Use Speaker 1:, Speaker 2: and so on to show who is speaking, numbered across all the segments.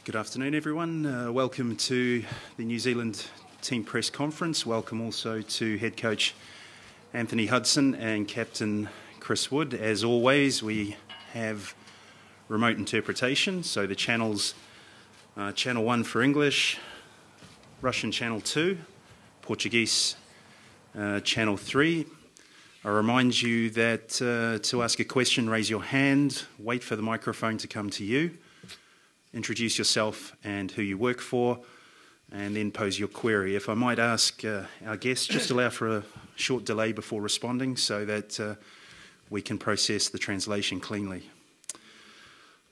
Speaker 1: Good afternoon, everyone. Welcome to the New Zealand team press conference. Welcome also to head coach Anthony Hudson and captain Chris Wood. As always, we have remote interpretation, so the channels, Channel 1 for English, Russian Channel 2, Portuguese Channel 3. I remind you that to ask a question, raise your hand, wait for the microphone to come to you, introduce yourself and who you work for, and then pose your query. If I might ask our guests, just allow for a short delay before responding so that we can process the translation cleanly.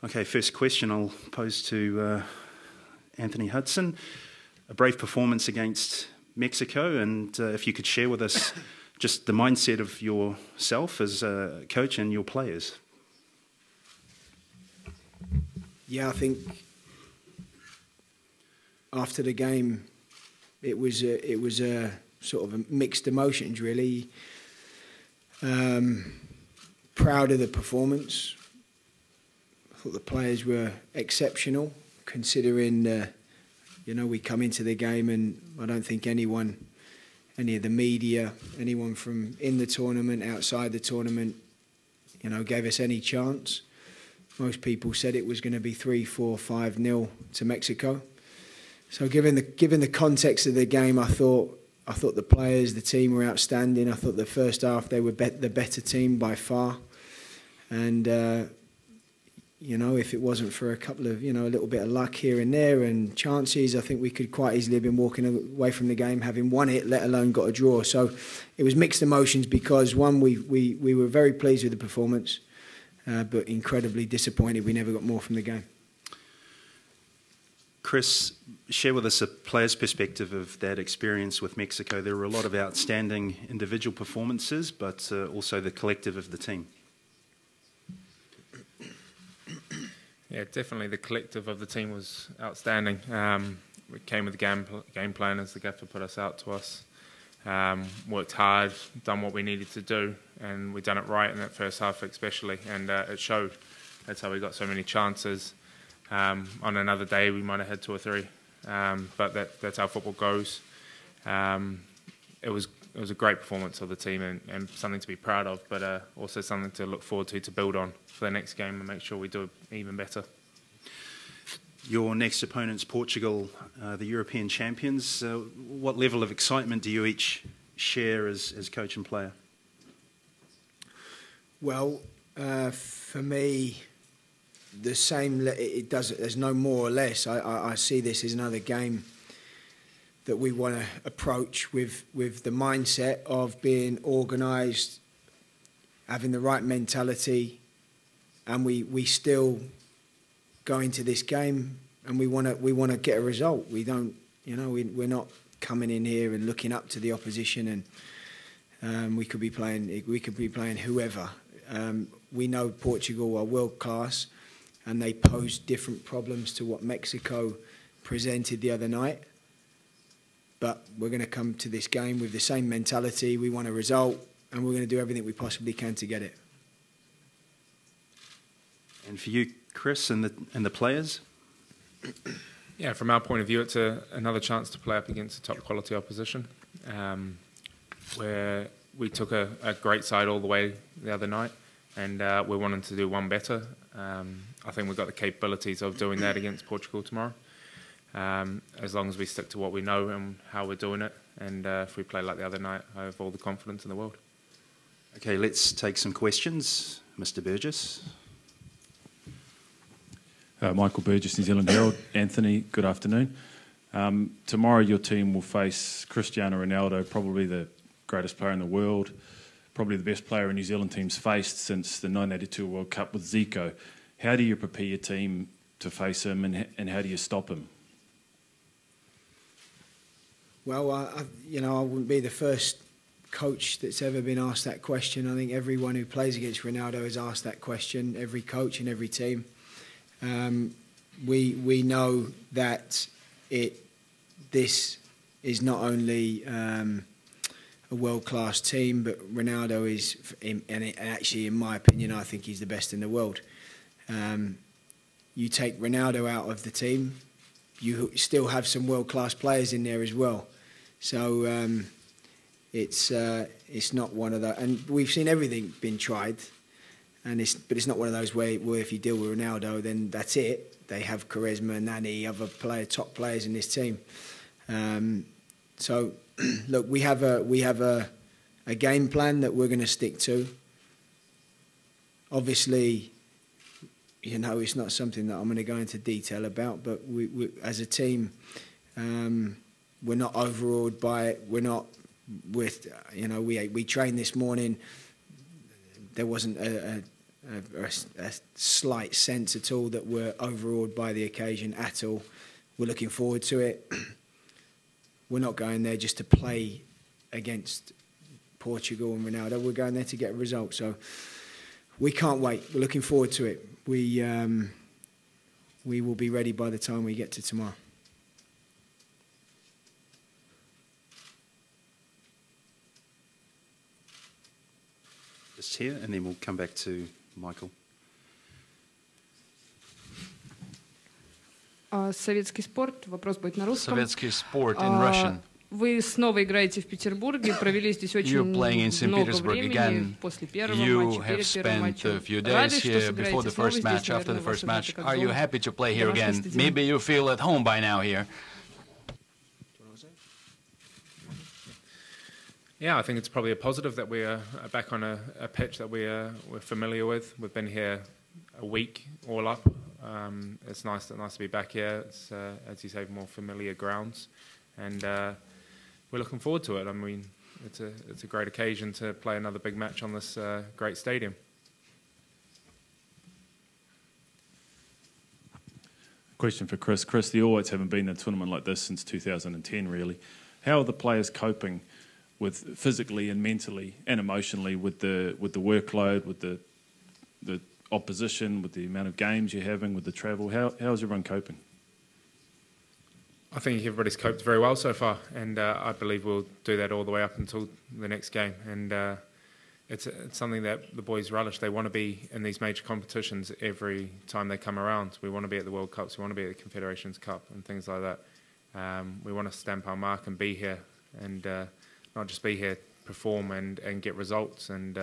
Speaker 1: Okay, first question I'll pose to Anthony Hudson. A brave performance against Mexico, and if you could share with us just the mindset of yourself as a coach and your players.
Speaker 2: Yeah, I think after the game, it was a sort of a mixed emotions, really. Proud of the performance. I thought the players were exceptional, considering we come into the game and I don't think any of the media, anyone from in the tournament, outside the tournament, gave us any chance. Most people said it was going to be 3-4, 5-0 to Mexico. So given the context of the game, I thought the players, the team were outstanding. I thought the first half they were the better team by far. And if it wasn't for a couple of a little bit of luck here and there and chances, I think we could quite easily have been walking away from the game having won it, let alone got a draw. So it was mixed emotions because one, we were very pleased with the performance. But incredibly disappointed we never got more from the game.
Speaker 1: Chris, share with us a player's perspective of that experience with Mexico. There were a lot of outstanding individual performances, but also the collective of the team.
Speaker 3: Yeah, definitely the collective of the team was outstanding. We came with the game plan as the gaffer put us out to us. Worked hard, done what we needed to do, and we done it right in that first half especially, and it showed. That's how we got so many chances. On another day we might have had 2 or 3, but that's how football goes. It was a great performance of the team and something to be proud of, but also something to look forward to build on for the next game and make sure we do it even better.
Speaker 1: Your next opponent's Portugal, the European champions. What level of excitement do you each share as coach and player?
Speaker 2: Well, for me, the same. It does. There's no more or less. I see this as another game that we want to approach with the mindset of being organised, having the right mentality, and we still go into this game and we want to get a result. We don't, we're not coming in here and looking up to the opposition and we could be playing whoever. We know Portugal are world class and they pose different problems to what Mexico presented the other night. But we're going to come to this game with the same mentality. We want a result and we're going to do everything we possibly can to get it.
Speaker 1: And for you, Chris, and the players?
Speaker 3: Yeah, from our point of view, it's another chance to play up against a top quality opposition, where we took a great side all the way the other night, and we're wanting to do one better. I think we've got the capabilities of doing that against Portugal tomorrow, as long as we stick to what we know and how we're doing it, and if we play like the other night, I have all the confidence in the world.
Speaker 1: Okay, let's take some questions. Mr. Burgess.
Speaker 4: Michael Burgess, New Zealand Herald. Anthony, good afternoon. Tomorrow your team will face Cristiano Ronaldo, probably the greatest player in the world, probably the best player a New Zealand team's faced since the 1982 World Cup with Zico. How do you prepare your team to face him and how do you stop him?
Speaker 2: Well, I wouldn't be the first coach that's ever been asked that question. I think everyone who plays against Ronaldo has asked that question, every coach and every team. We know that this is not only a world-class team, but Ronaldo is, and actually, in my opinion, I think he's the best in the world. You take Ronaldo out of the team, you still have some world-class players in there as well. So it's not one of those, and we've seen everything been tried, but it's not one of those where if you deal with Ronaldo, then that's it. They have Quaresma, Nani, other top players in this team. So look, we have a game plan that we're going to stick to. Obviously, you know, it's not something that I'm going to go into detail about, but we as a team, we're not overawed by it. We're not with, you know, we trained this morning. There wasn't a slight sense at all that we're overawed by the occasion at all. We're looking forward to it. We're not going there just to play against Portugal and Ronaldo. We're going there to get a result. So we can't wait. We're looking forward to it. We will be ready by the time we get to tomorrow.
Speaker 1: Just here, and then we'll come back to Michael.
Speaker 5: Советский спорт. Вопрос будет на русском.
Speaker 6: Советский sport in Russian.
Speaker 5: Вы снова играете в Петербурге, провели здесь очень много времени после первого матча, перед первым матчем. Рады, что сыграете снова здесь, наверное, ваша матча как
Speaker 6: Are you happy to play here again? Maybe you feel at home by now here.
Speaker 3: Yeah, I think it's probably a positive that we're back on a pitch that we're familiar with. We've been here a week all up. It's nice to be back here. It's, as you say, more familiar grounds. And we're looking forward to it. I mean, it's a great occasion to play another big match on this great stadium.
Speaker 4: Question for Chris. Chris, the All Whites haven't been in a tournament like this since 2010, really. How are the players coping with physically and mentally and emotionally with the workload, with the opposition, with the amount of games you're having, with the travel? How's everyone coping?
Speaker 3: I think everybody's coped very well so far, and I believe we'll do that all the way up until the next game. And it's something that the boys relish. They want to be in these major competitions every time they come around. We want to be at the World Cups, we want to be at the Confederations Cup and things like that. We want to stamp our mark and be here, and not just be here, perform and get results. And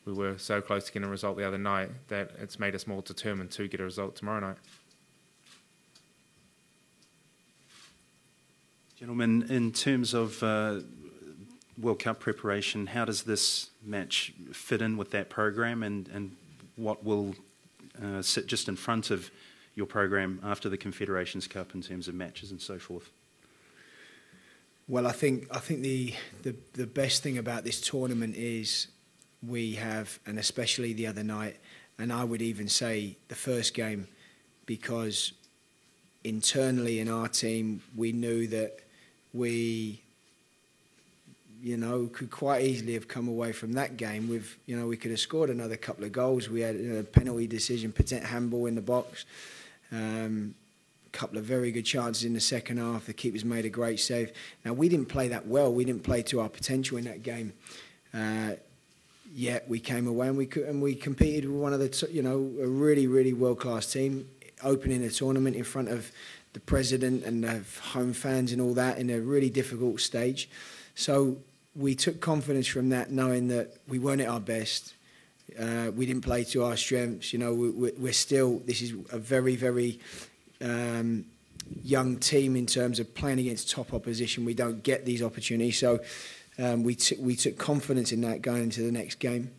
Speaker 3: we were so close to getting a result the other night that it's made us more determined to get a result tomorrow night.
Speaker 1: Gentlemen, in terms of World Cup preparation, how does this match fit in with that program, and what will sit just in front of your program after the Confederations Cup in terms of matches and so forth?
Speaker 2: Well, I think the best thing about this tournament is we have, and especially the other night, and I would even say the first game, because internally in our team we knew that we, you know, could quite easily have come away from that game with, you know, we could have scored another couple of goals. We had a penalty decision, handball in the box, couple of very good chances in the second half. The keeper's made a great save. Now, we didn't play that well. We didn't play to our potential in that game. Yet we came away and we competed with one of the, you know, a really world-class team, opening a tournament in front of the president and the home fans and all that in a really difficult stage. So we took confidence from that, knowing that we weren't at our best. We didn't play to our strengths. You know, we're still, this is a very young team in terms of playing against top opposition. We don't get these opportunities. So we took confidence in that going into the next game.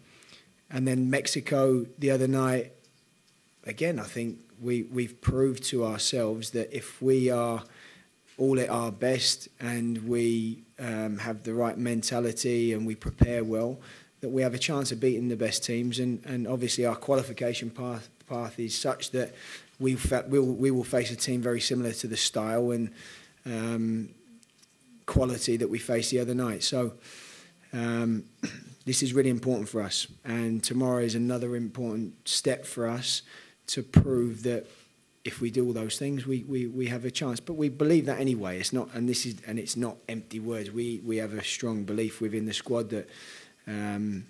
Speaker 2: And then Mexico the other night, again, I think we've proved to ourselves that if we are all at our best and we have the right mentality and we prepare well, that we have a chance of beating the best teams. And obviously our qualification path is such that we will face a team very similar to the style and quality that we faced the other night. So this is really important for us, and tomorrow is another important step for us to prove that if we do all those things, we have a chance. But we believe that anyway. It's not, and it's not empty words. We have a strong belief within the squad that you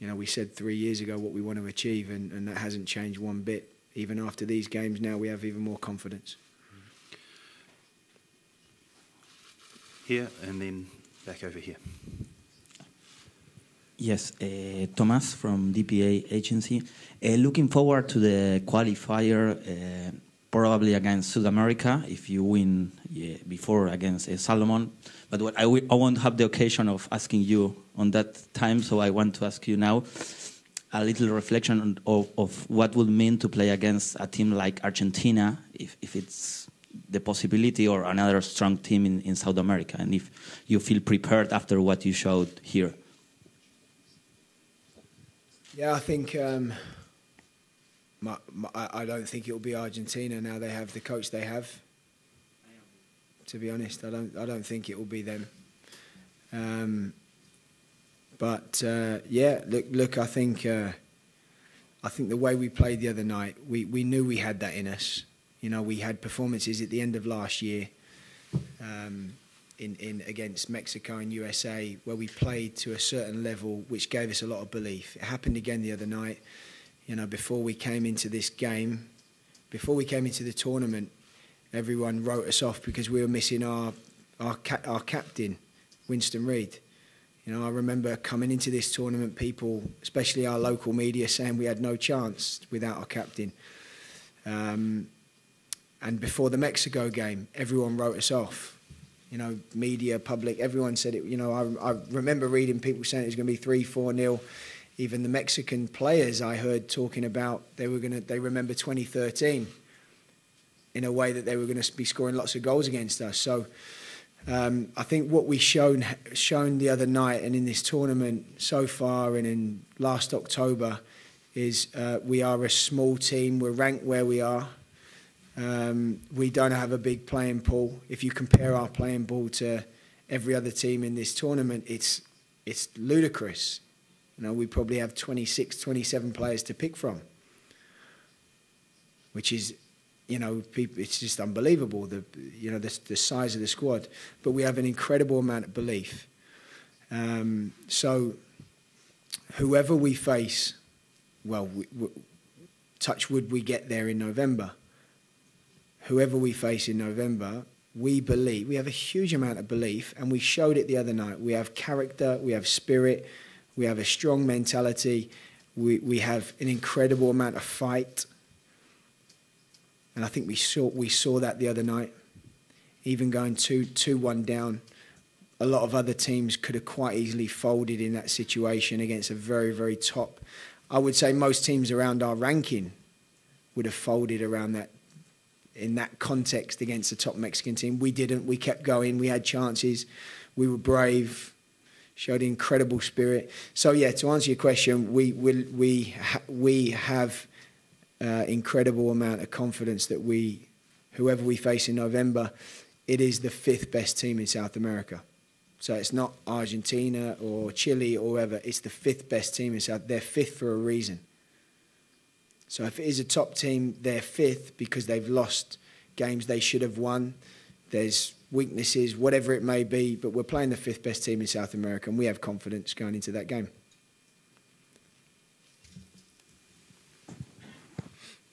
Speaker 2: know, we said 3 years ago what we want to achieve, and that hasn't changed one bit. Even after these games, now we have even more confidence.
Speaker 1: here and then back over here.
Speaker 7: Yes, Thomas from DPA Agency. Looking forward to the qualifier, probably against South America, if you win before against Salomon. But I won't have the occasion of asking you on that time, so I want to ask you now a little reflection of what would mean to play against a team like Argentina, if it's the possibility, or another strong team in South America, and if you feel prepared after what you showed here.
Speaker 2: Yeah, I think I don't think it'll be Argentina now they have the coach they have. To be honest, I don't think it will be them. Yeah, look, I think the way we played the other night, we knew we had that in us. You know, we had performances at the end of last year in against Mexico and USA where we played to a certain level, which gave us a lot of belief. It happened again the other night. You know, before we came into this game, before we came into the tournament, everyone wrote us off because we were missing our captain, Winston Reid. You know, I remember coming into this tournament, people, especially our local media, saying we had no chance without our captain. And before the Mexico game, everyone wrote us off. You know, media, public, everyone said it. You know, I remember reading people saying it was going to be 3-4-0. Even the Mexican players I heard talking about they remember 2013 in a way that they were going to be scoring lots of goals against us. So I think what we shown the other night and in this tournament so far and in last October is we are a small team. We're ranked where we are. We don't have a big playing pool. If you compare our playing pool to every other team in this tournament, it's ludicrous. You know, we probably have 26, 27 players to pick from, which is, you know, it's just unbelievable. The size of the squad, but we have an incredible amount of belief. So, whoever we face, well, touch wood, we get there in November. Whoever we face in November, we believe, we have a huge amount of belief, and we showed it the other night. We have character, we have spirit, we have a strong mentality, we have an incredible amount of fight. And I think we saw that the other night. Even going 2-1 down, a lot of other teams could have quite easily folded in that situation against a very, very top. I would say most teams around our ranking would have folded around that, in that context against the top Mexican team. We didn't. We kept going. We had chances. We were brave. Showed incredible spirit. So yeah, to answer your question, we have incredible amount of confidence that whoever we face in November, it is the 5th best team in South America. So it's not Argentina or Chile or whoever. It's the 5th best team in South. They're 5th for a reason. So if it is a top team, they're 5th because they've lost games they should have won. There's weaknesses, whatever it may be, but we're playing the 5th best team in South America, and we have confidence going into that game.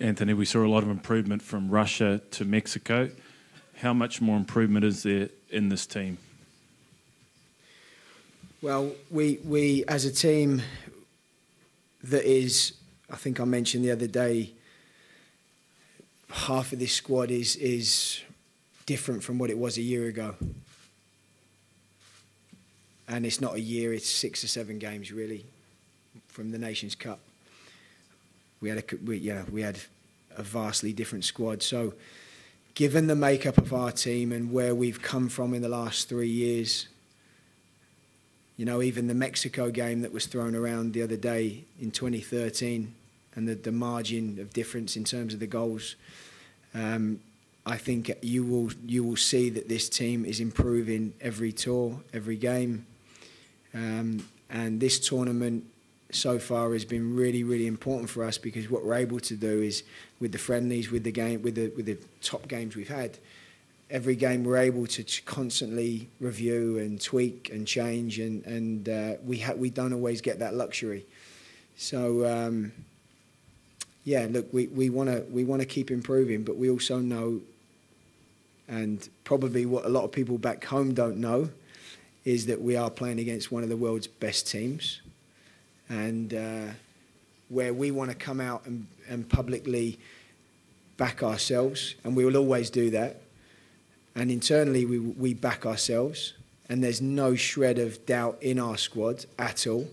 Speaker 4: Anthony, we saw a lot of improvement from Russia to Mexico. How much more improvement is there in this team? Well,
Speaker 2: we as a team that is, I think I mentioned the other day, half of this squad is different from what it was a year ago. And it's not a year, it's 6 or 7 games really from the Nations Cup. We had a vastly different squad. So given the makeup of our team and where we've come from in the last 3 years, you know, even the Mexico game that was thrown around the other day in 2013 and the margin of difference in terms of the goals, I think you will see that this team is improving every tour, every game. And this tournament so far has been really, really important for us because what we're able to do is with the friendlies, with the top games we've had, every game we're able to constantly review and tweak and change, and we don't always get that luxury. So yeah, look, we want to keep improving, but we also know And probably what a lot of people back home don't know is that we are playing against one of the world's best teams. And where we want to come out and publicly back ourselves, and we will always do that. And internally, we back ourselves, and there's no shred of doubt in our squad at all.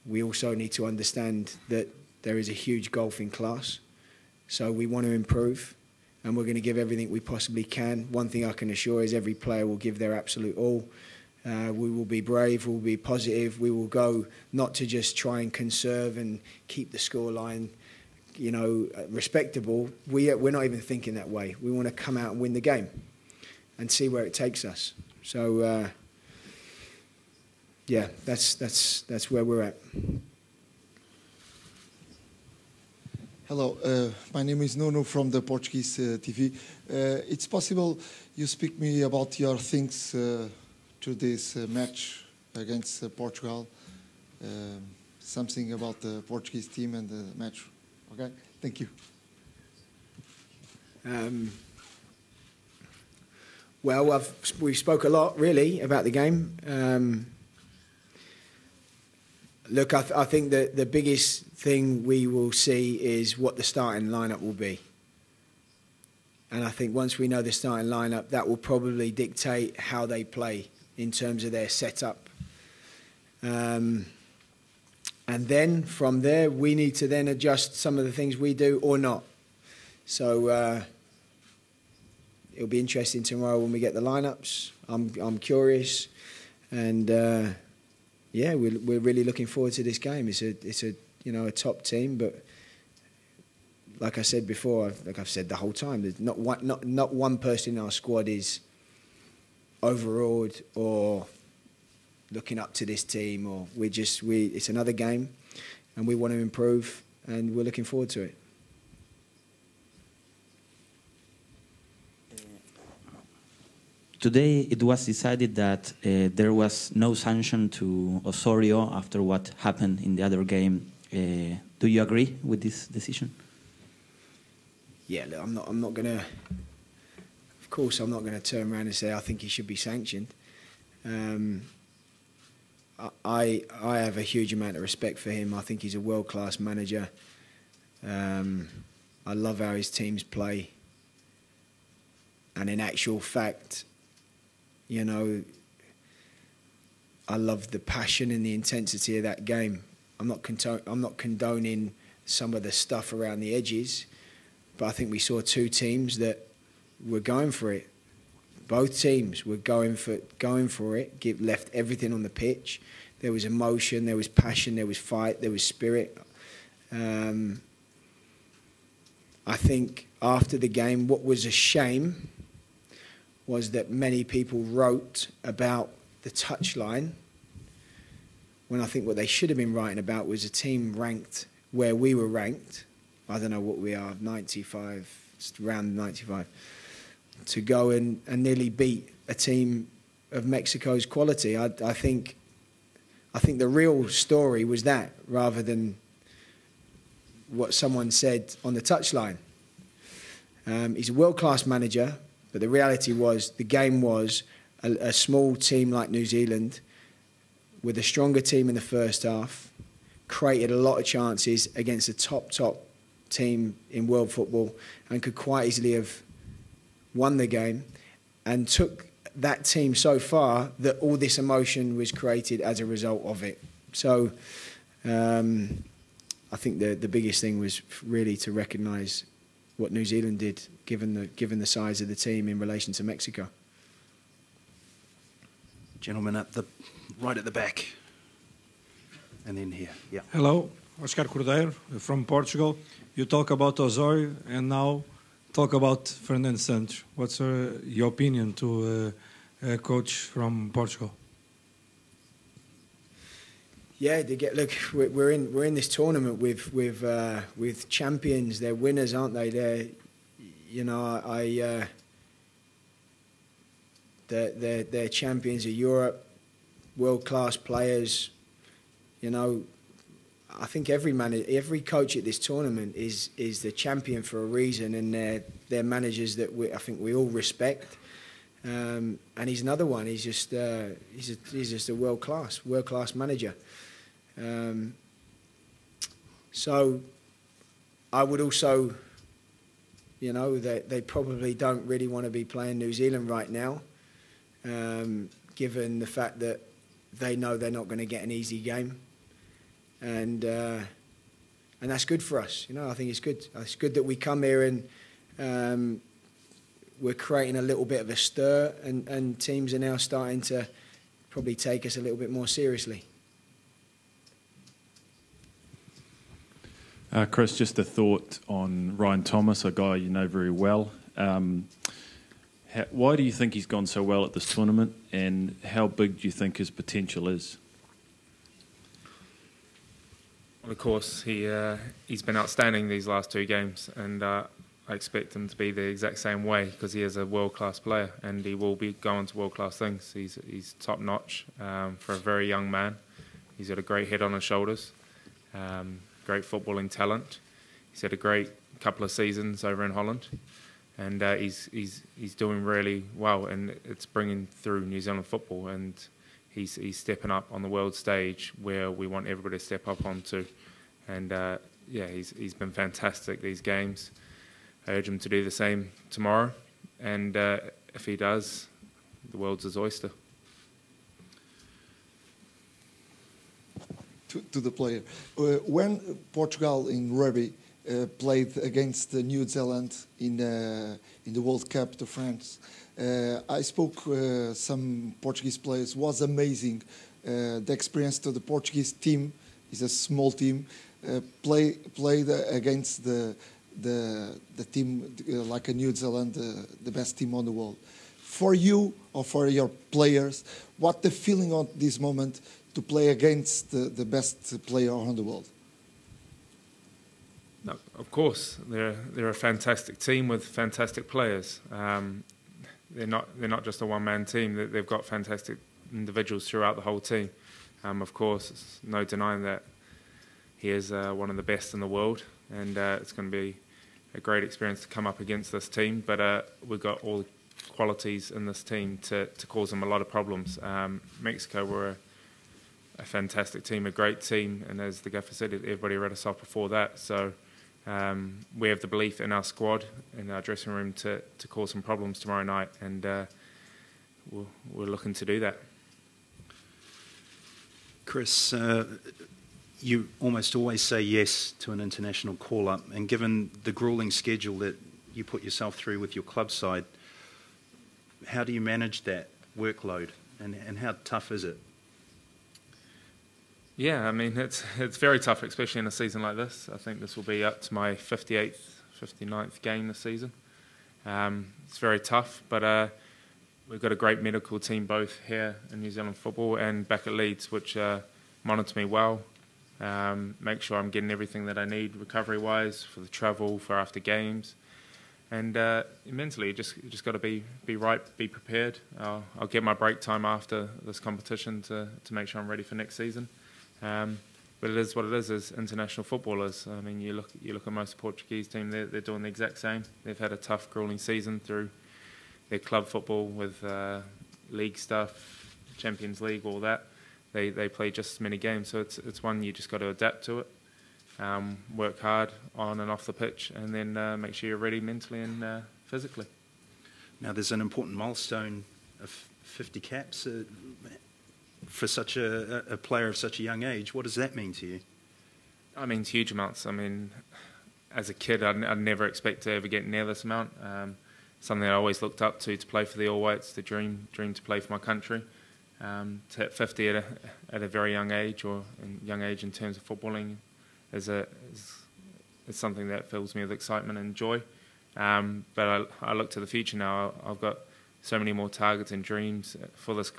Speaker 2: We also need to understand that there is a huge gulf in class, so we want to improve, and we're going to give everything we possibly can. One thing I can assure is every player will give their absolute all. We will be brave, we will be positive, we will go not to just try and conserve and keep the scoreline, you know, respectable. We're not even thinking that way. We want to come out and win the game and see where it takes us. So, yeah, that's where we're at.
Speaker 8: Hello, my name is Nuno from the Portuguese TV. It's possible you speak me about your things to this match against Portugal, something about the Portuguese team and the match. Okay, thank you.
Speaker 2: Well, we spoke a lot, really, about the game. Look, I think that the biggest thing we will see is what the starting lineup will be. And I think once we know the starting lineup, that will probably dictate how they play in terms of their setup. And then from there, we need to then adjust some of the things we do or not. So it'll be interesting tomorrow when we get the lineups. I'm curious, and yeah, we're really looking forward to this game. It's a you know, a top team, but like I said before, like I've said the whole time, there's not one person in our squad is overawed or looking up to this team, or it's another game, and we want to improve, and we're looking forward to it.
Speaker 7: Today it was decided that there was no sanction to Osorio after what happened in the other game. Do you agree with this decision?
Speaker 2: Yeah, look, I'm not gonna. Of course, I'm not going to turn around and say I think he should be sanctioned. I have a huge amount of respect for him. I think he's a world-class manager. I love how his teams play. And in actual fact, you know, I love the passion and the intensity of that game. I'm not condoning some of the stuff around the edges, but I think we saw two teams that were going for it. Both teams were going for it. Left everything on the pitch. There was emotion, there was passion, there was fight, there was spirit. I think after the game, what was a shame was that many people wrote about the touchline, when I think what they should have been writing about was a team ranked where we were ranked. I don't know what we are, 95, just around 95. To go and nearly beat a team of Mexico's quality. I think the real story was that, rather than what someone said on the touchline. He's a world-class manager, but the reality was the game was a small team like New Zealand with a stronger team in the first half, created a lot of chances against a top team in world football, and could quite easily have won the game, and took that team so far that all this emotion was created as a result of it. So I think the biggest thing was really to recognise what New Zealand did, given the size of the team in relation to Mexico.
Speaker 1: Gentleman right at the back, and then here. Yeah.
Speaker 9: Hello, Oscar Cordeiro from Portugal. You talk about Osorio, and now talk about Fernando Santos. What's your opinion to a coach from Portugal?
Speaker 2: Yeah, look, we're in this tournament with champions. They're winners, aren't they? They're champions of Europe, world-class players. You know, I think every coach at this tournament is the champion for a reason, and they're managers that I think we all respect. And he's another one. He's just a world class manager. So I would also, they probably don't really want to be playing New Zealand right now, given the fact that they know they're not going to get an easy game, and that's good for us. I think it's good. It's good that we come here and we're creating a little bit of a stir, and teams are now starting to probably take us a little bit more seriously.
Speaker 4: Chris, just a thought on Ryan Thomas, a guy you know very well. Why do you think he's gone so well at this tournament, and how big do you think his potential is?
Speaker 3: Well, of course, he's been outstanding these last 2 games, and I expect him to be the exact same way, because he is a world-class player, and he will be going to world-class things. He's top-notch for a very young man. He's got a great head on his shoulders, great footballing talent. He's had a great couple of seasons over in Holland, and he's doing really well, and it's bringing through New Zealand football, and he's stepping up on the world stage where we want everybody to step up onto. And he's been fantastic these games. I urge him to do the same tomorrow, and if he does, the world's his oyster.
Speaker 8: To the player, when Portugal in rugby played against New Zealand in the World Cup to France, I spoke some Portuguese players. Was amazing. The experience to the Portuguese team is a small team. Played against the team like a New Zealand, the best team on the world. For you or for your players, what the feeling on this moment to play against the best player on the world?
Speaker 3: No, of course, they're a fantastic team with fantastic players. They're not just a one-man team. They've got fantastic individuals throughout the whole team. Of course, it's no denying that he is one of the best in the world, and it's going to be a great experience to come up against this team. But we've got all the qualities in this team to cause them a lot of problems. Mexico were a fantastic team, a great team, and as the gaffer said, everybody read us off before that. So we have the belief in our squad, in our dressing room, to cause some problems tomorrow night, and we're looking to do that.
Speaker 1: Chris, you almost always say yes to an international call-up, and given the gruelling schedule that you put yourself through with your club side, how do you manage that workload, and how tough is it?
Speaker 3: Yeah, I mean, it's very tough, especially in a season like this. I think this will be up to my 58th, 59th game this season. It's very tough, but we've got a great medical team both here in New Zealand football and back at Leeds, which monitor me well, make sure I'm getting everything that I need recovery-wise for the travel, for after games. And mentally, you just got to be right, be prepared. I'll get my break time after this competition to make sure I'm ready for next season. But it is what it is as international footballers. I mean, you look at most Portuguese team, they're doing the exact same. They've had a tough, gruelling season through their club football with league stuff, Champions League, all that. They play just as many games, so it's one you just got to adapt to it. Work hard on and off the pitch, and then make sure you're ready mentally and physically.
Speaker 1: Now, there's an important milestone of 50 caps for such a player of such a young age. What does that mean to you?
Speaker 3: I mean, it's huge amounts. I mean, as a kid, I'd never expect to ever get near this amount. Something I always looked up to play for the All Whites, to dream to play for my country. To hit 50 at a very young age, or young age in terms of footballing, is something that fills me with excitement and joy. But I look to the future now. I've got so many more targets and dreams for this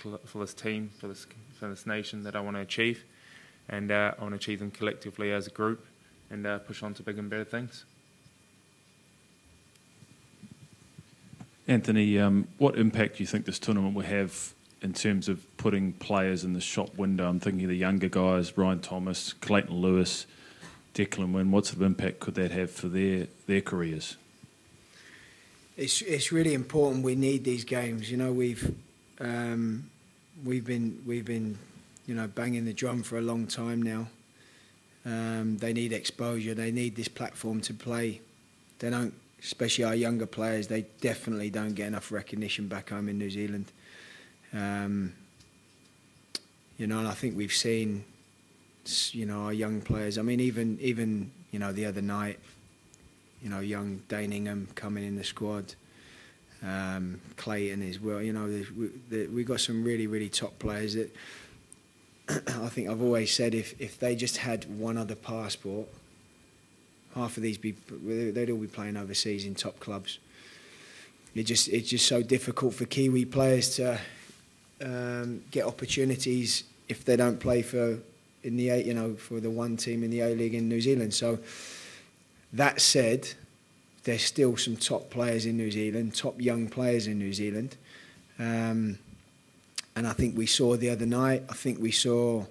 Speaker 3: team, for this nation that I want to achieve, and I want to achieve them collectively as a group, and push on to bigger and better things.
Speaker 4: Anthony, what impact do you think this tournament will have in terms of putting players in the shop window? I'm thinking of the younger guys, Ryan Thomas, Clayton Lewis, Declan Wynn. What sort of impact could that have for their careers?
Speaker 2: It's really important. We need these games. You know, we've been banging the drum for a long time now. They need exposure. They need this platform to play. They don't, especially our younger players. They definitely don't get enough recognition back home in New Zealand. And I think we've seen, our young players. I mean, even the other night, young Daningham coming in the squad, Clayton as well. We've got some really, really top players that I think I've always said if they just had one other passport, half of these they'd all be playing overseas in top clubs. It's just so difficult for Kiwi players to get opportunities if they don't play for the one team in the A-League in New Zealand. So that said, there's still some top players in New Zealand, top young players in New Zealand. And I think we saw the other night, I think we saw,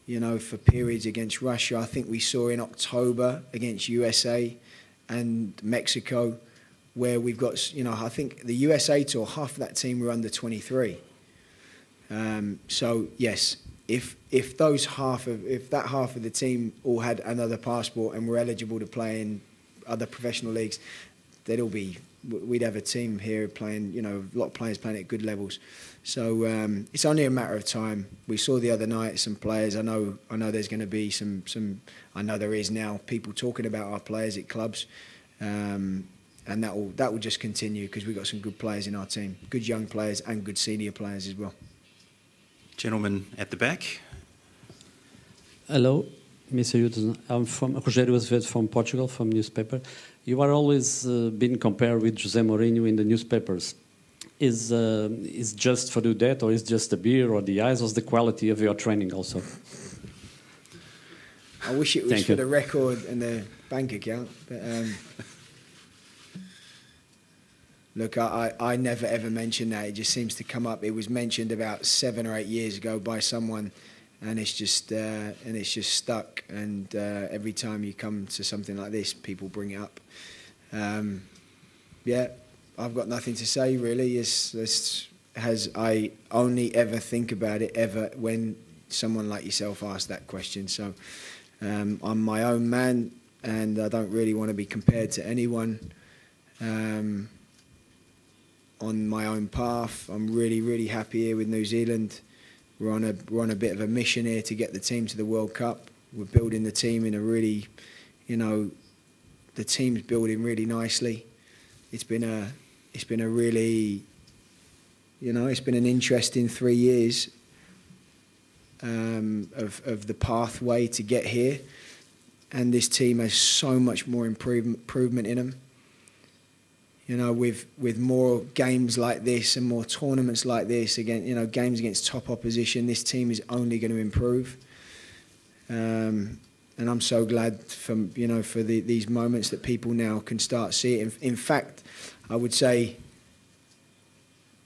Speaker 2: for periods against Russia, I think we saw in October against USA and Mexico, where we've got, I think the USA tour, half of that team were under 23. So yes, if that half of the team all had another passport and were eligible to play in other professional leagues, we'd have a team here playing, a lot of players playing at good levels. So it's only a matter of time. We saw the other night some players. I know there's going to be some. I know there is now people talking about our players at clubs, and that will just continue because we've got some good players in our team, good young players and good senior players as well.
Speaker 1: Gentleman at the back.
Speaker 10: Hello, Mr. Hudson. I'm from Rogério Azevedo from Portugal, from newspaper. You are always being compared with José Mourinho in the newspapers. Is just for do that, or is just the beer or the eyes, or the quality of your training also?
Speaker 2: I wish it was for the record and the bank account, but look, I never ever mentioned that. It just seems to come up. It was mentioned about 7 or 8 years ago by someone, and it's just stuck. And every time you come to something like this, people bring it up. Yeah, I've got nothing to say really. I only ever think about it ever when someone like yourself asks that question. So I'm my own man, and I don't really want to be compared to anyone. On my own path, I'm really, really happy here with New Zealand. We're on a bit of a mission here to get the team to the World Cup. We're building the team in a really, the team's building really nicely. It's been a really, it's been an interesting 3 years of the pathway to get here, and this team has so much more improvement in them. With more games like this and more tournaments like this, again, games against top opposition, this team is only going to improve. And I'm so glad for these moments that people now can start seeing. In fact, I would say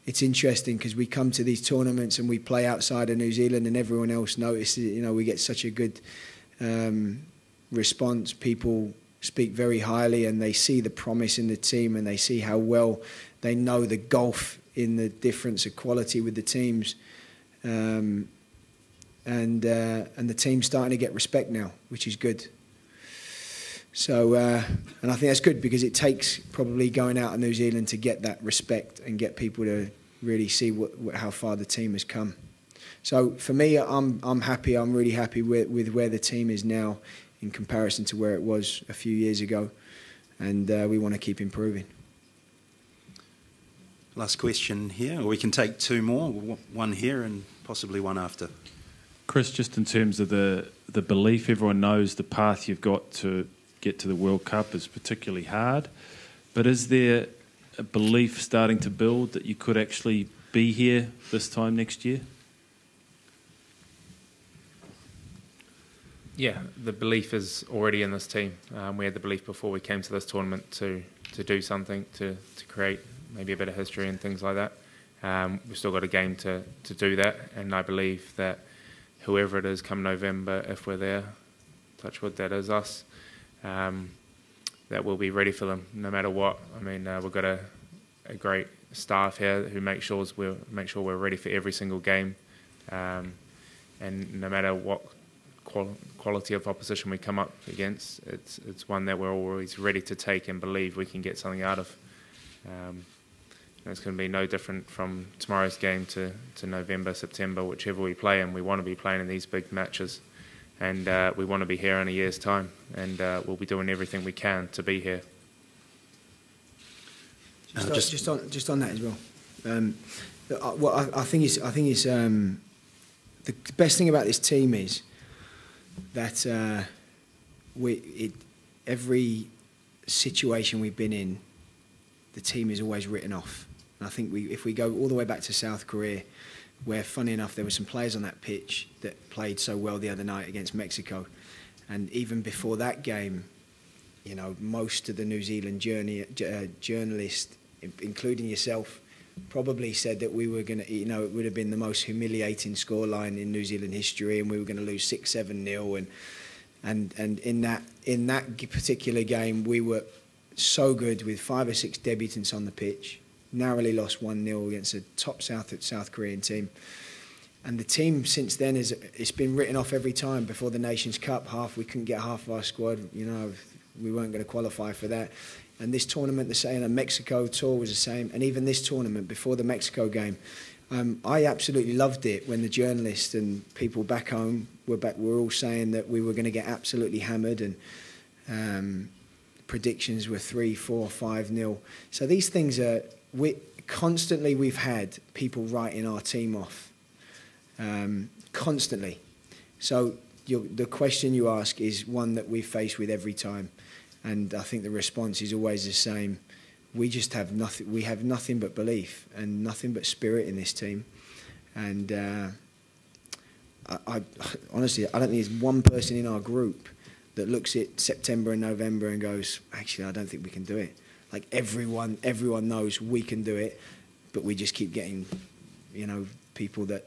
Speaker 2: it's interesting because we come to these tournaments and we play outside of New Zealand, and everyone else notices. We get such a good response. People speak very highly, and they see the promise in the team, and they see how well they know the gulf in the difference of quality with the teams, and the team's starting to get respect now, which is good. So, and I think that's good because it takes probably going out of New Zealand to get that respect and get people to really see how far the team has come. So for me, I'm happy. I'm really happy with where the team is now in comparison to where it was a few years ago, and we want to keep improving.
Speaker 1: Last question here, or we can take 2 more, one here and possibly one after.
Speaker 4: Chris, just in terms of the belief, everyone knows the path you've got to get to the World Cup is particularly hard, but is there a belief starting to build that you could actually be here this time next year?
Speaker 3: Yeah, the belief is already in this team. We had the belief before we came to this tournament to do something, to create maybe a bit of history and things like that. We've still got a game to do that, and I believe that whoever it is come November, if we're there, touch wood, that is us, that we'll be ready for them no matter what. I mean, we've got a great staff here who make sure we're ready for every single game, and no matter what quality of opposition we come up against, it's one that we're always ready to take and believe we can get something out of. It's going to be no different from tomorrow's game to November, September, whichever we play, and we want to be playing in these big matches, and we want to be here in a year's time, and we'll be doing everything we can to be here.
Speaker 2: Just on that as well. What I think is the best thing about this team is that every situation we've been in, the team is always written off. And I think if we go all the way back to South Korea, where, funny enough, there were some players on that pitch that played so well the other night against Mexico, and even before that game, you know, most of the New Zealand journalists, including yourself, probably said that we were going to, you know, it would have been the most humiliating scoreline in New Zealand history, and we were going to lose 6-7-0, and in that particular game, we were so good with 5 or 6 debutants on the pitch, narrowly lost 1-0 against a top South Korean team. And the team since then it's been written off every time. Before the Nations Cup, we couldn't get half of our squad. You know, we weren't going to qualify for that. And this tournament, the same. The Mexico tour was the same. And even this tournament, before the Mexico game, I absolutely loved it when the journalists and people back home were all saying that we were going to get absolutely hammered, and predictions were 3, 4, 5-0. So these things are constantly. We've had people writing our team off, constantly. So the question you ask is one that we face with every time, and I think the response is always the same. We just have nothing. We have nothing but belief and nothing but spirit in this team, and I honestly, I don't think there's one person in our group that looks at September and November and goes, actually, I don't think we can do it. Like everyone knows we can do it, but we just keep getting, you know, people that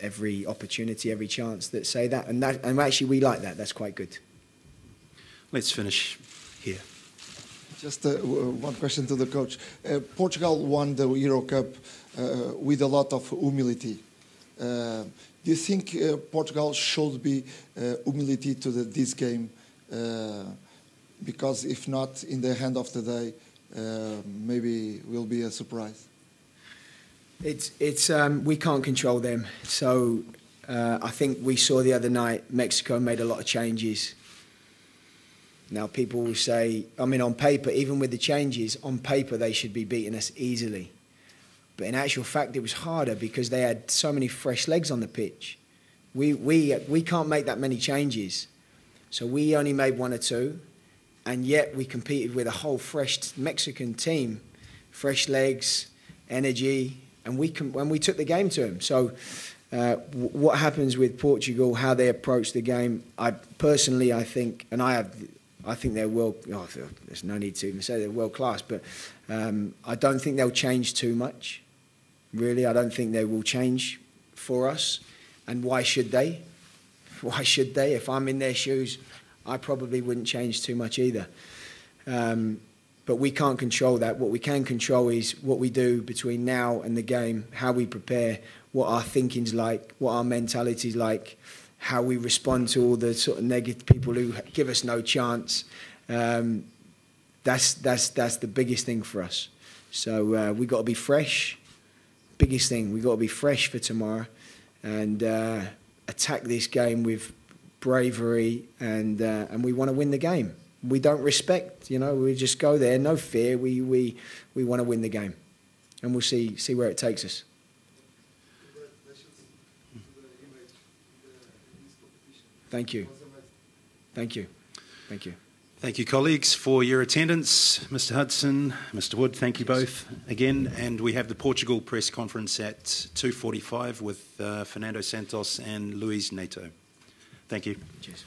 Speaker 2: every opportunity, every chance that say that, and actually we like that. That's quite good.
Speaker 1: Let's finish here.
Speaker 8: Just one question to the coach. Portugal won the Euro Cup with a lot of humility. Do you think Portugal should be humility to this game? Because if not, in the end of the day, maybe will be a surprise. We can't control them. So I think we saw the other night Mexico made a lot of changes. Now people will say, I mean, on paper, even with the changes, on paper they should be beating us easily. But in actual fact, it was harder because they had so many fresh legs on the pitch. We can't make that many changes. So we only made 1 or 2, and yet we competed with a whole fresh Mexican team, fresh legs, energy, and when we took the game to them. So what happens with Portugal, how they approach the game, I think, and I think they're there's no need to even say they're world class, but I don't think they'll change too much. Really, I don't think they will change for us. And why should they? Why should they? If I'm in their shoes, I probably wouldn't change too much either. But we can't control that. What we can control is what we do between now and the game, how we prepare, what our thinking's like, what our mentality's like, how we respond to all the sort of negative people who give us no chance. That's the biggest thing for us. So we've got to be fresh. Biggest thing, we've got to be fresh for tomorrow and attack this game with bravery, and we want to win the game. We don't respect, you know, we just go there, no fear. We want to win the game, and we'll see where it takes us. Thank you. Thank you. Thank you.
Speaker 1: Thank you, colleagues, for your attendance. Mr. Hudson, Mr. Wood, thank you both again. And we have the Portugal press conference at 2:45 with Fernando Santos and Luis Neto. Thank you.
Speaker 2: Cheers.